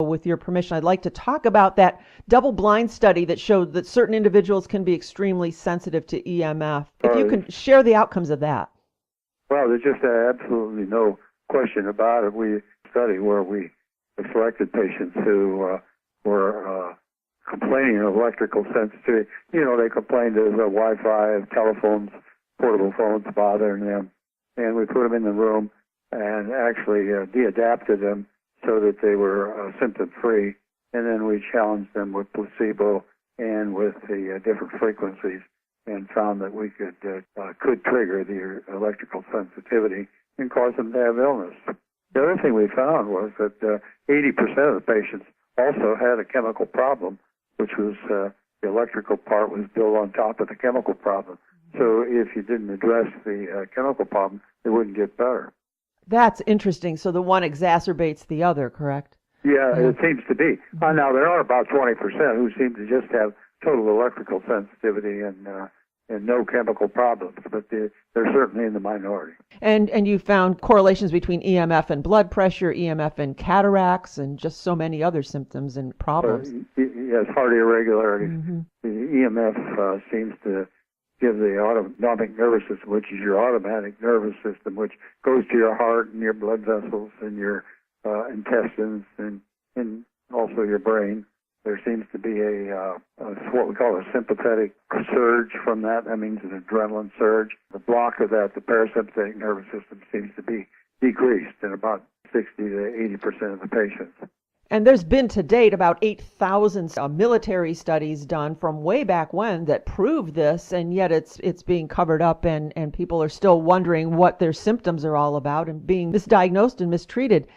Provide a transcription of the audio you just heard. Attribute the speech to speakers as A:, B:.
A: With your permission, I'd like to talk about that double-blind study that showed that certain individuals can be extremely sensitive to EMF. If you can share the outcomes of that.
B: Well, there's just absolutely no question about it. We study where we selected patients who were complaining of electrical sensitivity. You know, they complained of the Wi-Fi, telephones, portable phones bothering them. And we put them in the room and actually de-adapted them so that they were symptom-free. And then we challenged them with placebo and with the different frequencies and found that we could trigger the electrical sensitivity and cause them to have illness. The other thing we found was that 80% of the patients also had a chemical problem, which was the electrical part was built on top of the chemical problem. So if you didn't address the chemical problem, it wouldn't get better.
A: That's interesting. So the one exacerbates the other, correct?
B: Yeah, it seems to be. Now, there are about 20% who seem to just have total electrical sensitivity and no chemical problems, but they're certainly in the minority.
A: And you found correlations between EMF and blood pressure, EMF and cataracts, and just so many other symptoms and problems.
B: Yes, heart irregularities. Mm-hmm. The EMF seems to give the autonomic nervous system, which is your automatic nervous system, which goes to your heart and your blood vessels and your intestines and also your brain. There seems to be what we call a sympathetic surge from that. That means an adrenaline surge. The block of that, the parasympathetic nervous system, seems to be decreased in about 60 to 80% of the patients.
A: And there's been to date about 8,000 military studies done from way back when that prove this, and yet it's being covered up, and people are still wondering what their symptoms are all about and being misdiagnosed and mistreated.